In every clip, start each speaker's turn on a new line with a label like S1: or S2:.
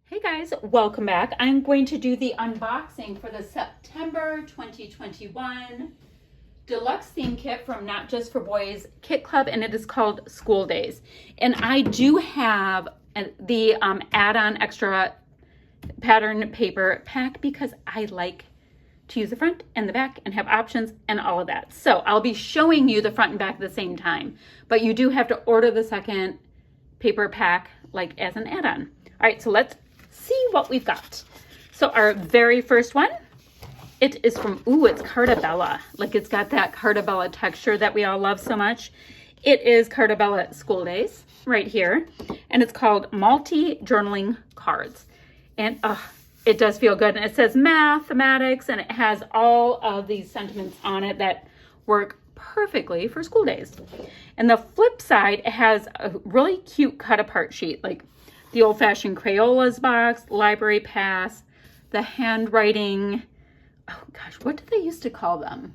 S1: Hey guys, welcome back. I'm going to do the unboxing for the September 2021 Deluxe theme kit from Not Just for Boys Kit Club, and it is called School Days. And I do have the add-on extra pattern paper pack because I like to use the front and the back and have options and all of that. So I'll be showing you the front and back at the same time, but you do have to order the second paper pack like as an add-on. All right, so let's see what we've got. So our very first one, it is from, it's Carta Bella. Like it's got that Carta Bella texture that we all love so much. It is Carta Bella School Days right here. And it's called Multi-Journaling Cards. And it does feel good. And it says mathematics, and it has all of these sentiments on it that work perfectly for school days. And the flip side, it has a really cute cut apart sheet, like the old-fashioned Crayola's box, library pass, the handwriting, oh gosh, what did they used to call them?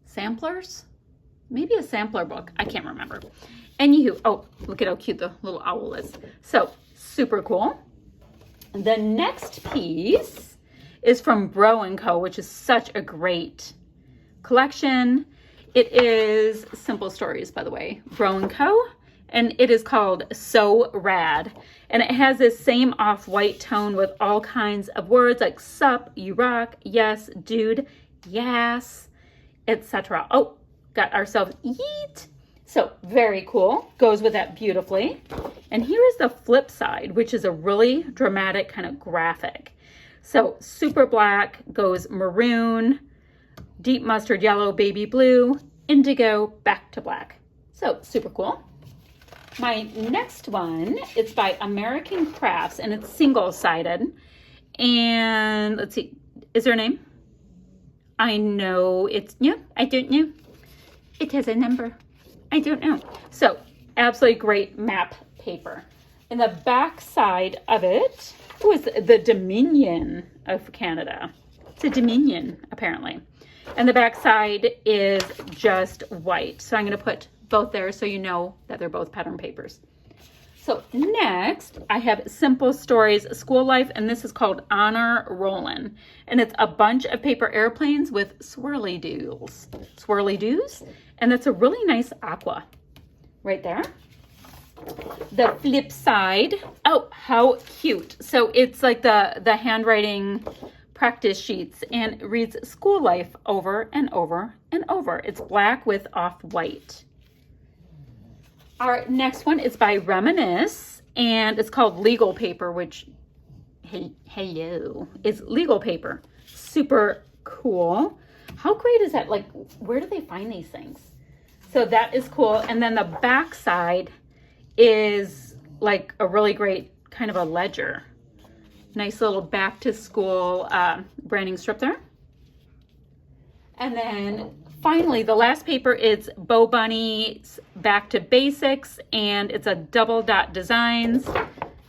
S1: Samplers? Maybe a sampler book. I can't remember. Anywho, oh, look at how cute the little owl is. So, super cool. The next piece is from Bro & Co., which is such a great collection. It is Simple Stories, by the way. Bro & Co., and it is called So Rad. And it has this same off-white tone with all kinds of words like sup, you rock, yes, dude, yes, etc. Oh, got ourselves yeet. So very cool. Goes with that beautifully. And here is the flip side, which is a really dramatic kind of graphic. So super black goes maroon, deep mustard yellow, baby blue, indigo, back to black. So super cool. My next one, it's by American Crafts, and it's single-sided. And let's see, is there a name? I know it's, yeah, I don't know. It has a number. I don't know. So, absolutely great map paper. And the back side of it was the Dominion of Canada. It's a Dominion, apparently. And the back side is just white. So I'm going to put both there so you know that they're both pattern papers. So next, I have Simple Stories School Life, and this is called Honor Rollin'. And it's a bunch of paper airplanes with swirly-doos. Swirly-doos, and that's a really nice aqua right there. The flip side, oh, how cute. So it's like the handwriting practice sheets, and it reads School Life over and over and over. It's black with off-white. Our next one is by Reminisce, and it's called Legal Paper, which, hello, is legal paper. Super cool. How great is that? Like, where do they find these things? So that is cool. And then the back side is like a really great kind of a ledger. Nice little back to school branding strip there. And then finally, the last paper is Bo Bunny's Back to Basics, and it's a double dot designs.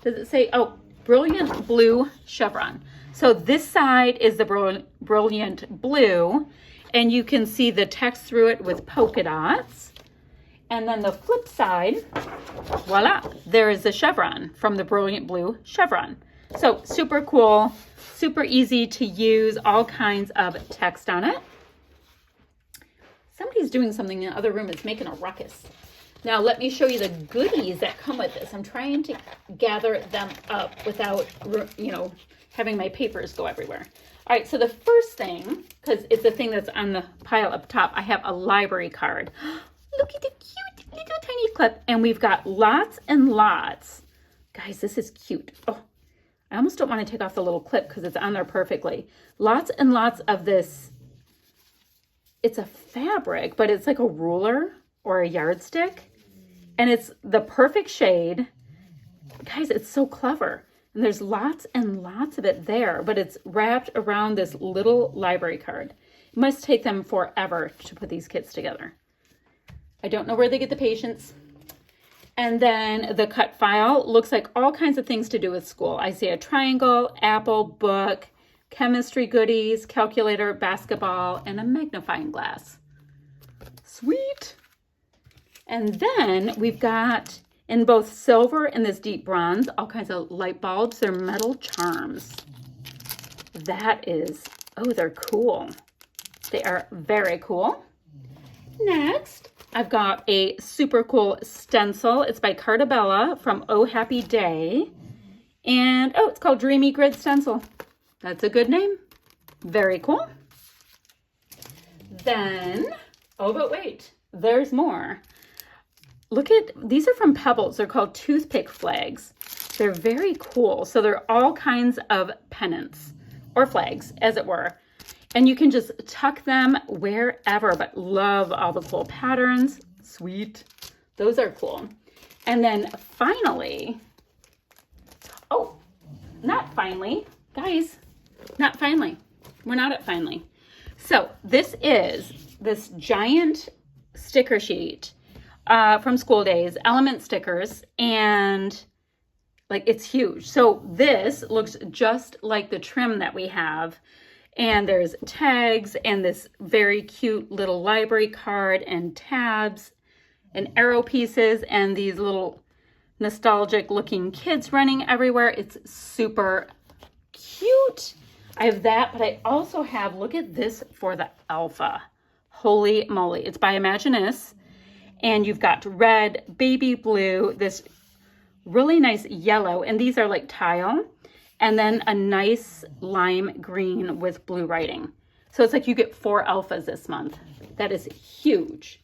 S1: Does it say, oh, Brilliant Blue Chevron. So this side is the Brilliant Blue, and you can see the text through it with polka dots. And then the flip side, voila, there is the chevron from the Brilliant Blue Chevron. So super cool, super easy to use, all kinds of text on it. Somebody's doing something in the other room. It's making a ruckus. Now let me show you the goodies that come with this. I'm trying to gather them up without, having my papers go everywhere. All right, so the first thing, because it's the thing that's on the pile up top, I have a library card. Look at the cute little tiny clip. And we've got lots and lots. Guys, this is cute. Oh, I almost don't want to take off the little clip because it's on there perfectly. Lots and lots of this. It's a fabric, but it's like a ruler or a yardstick. And it's the perfect shade. Guys, it's so clever. And there's lots and lots of it there, but it's wrapped around this little library card. It must take them forever to put these kits together. I don't know where they get the patience. And then the cut file looks like all kinds of things to do with school. I see a triangle, apple, book, chemistry goodies, calculator, basketball, and a magnifying glass. Sweet. And then we've got in both silver and this deep bronze, all kinds of light bulbs. They're metal charms. That is, oh, they're cool. They are very cool. Next, I've got a super cool stencil. It's by Cartabella from Oh Happy Day. And, oh, it's called Dreamy Grid Stencil. That's a good name. Very cool. Then, oh, but wait, there's more. Look at, these are from Pebbles. They're called toothpick flags. They're very cool. So they're all kinds of pennants or flags, as it were. And you can just tuck them wherever, but love all the cool patterns. Sweet. Those are cool. And then finally, oh, not finally, guys, not finally. We're not at finally. So this is this giant sticker sheet from School Days, Element stickers, and like it's huge. So this looks just like the trim that we have. And there's tags and this very cute little library card and tabs and arrow pieces and these little nostalgic looking kids running everywhere. It's super cute. I have that, but I also have, look at this for the alpha. Holy moly. It's by Imaginis. And you've got red, baby blue, this really nice yellow, and these are like tile. And then a nice lime green with blue writing. So it's like you get 4 alphas this month. That is huge.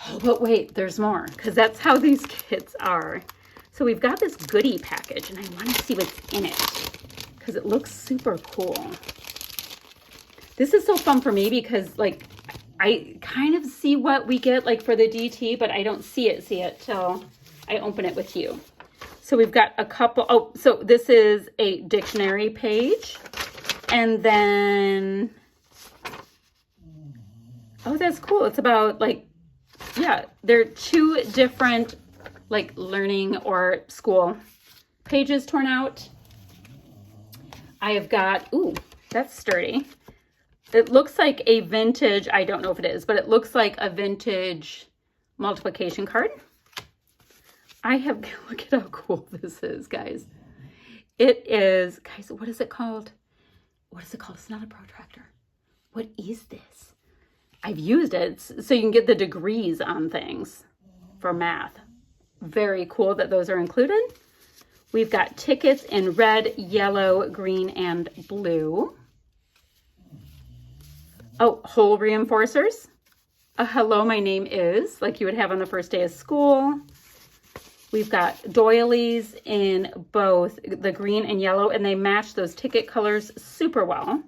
S1: Oh, but wait, there's more, because that's how these kits are. So we've got this goodie package, and I want to see what's in it, because it looks super cool. This is so fun for me because, like, I kind of see what we get, like, for the DT, but I don't see it till I open it with you. So we've got a couple, oh, so this is a dictionary page. And then, oh, that's cool. It's about like, yeah, they're 2 different like learning or school pages torn out. I have got, ooh, that's sturdy. It looks like a vintage, I don't know if it is, but it looks like a vintage multiplication card. I have, look at how cool this is, guys. It is, guys, what is it called? What is it called? It's not a protractor. What is this? I've used it so you can get the degrees on things for math. Very cool that those are included. We've got tickets in red, yellow, green, and blue. Oh, hole reinforcers. A hello, my name is, like you would have on the first day of school. We've got doilies in both the green and yellow, and they match those ticket colors super well.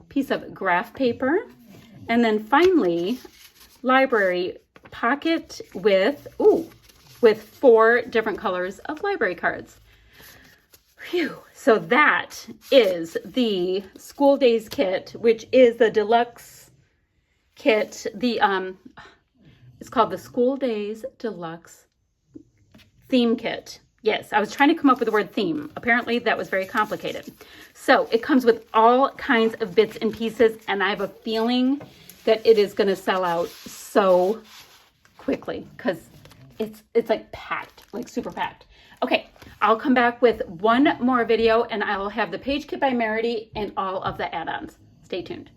S1: Piece of graph paper. And then finally, library pocket with 4 different colors of library cards. Phew. So that is the School Days kit, which is the Deluxe kit. It's called the School Days Deluxe Theme Kit. Yes, I was trying to come up with the word theme. Apparently that was very complicated. So it comes with all kinds of bits and pieces, and I have a feeling that it is going to sell out so quickly because it's like packed, like super packed. Okay, I'll come back with one more video and I will have the page kit by Merity and all of the add-ons. Stay tuned.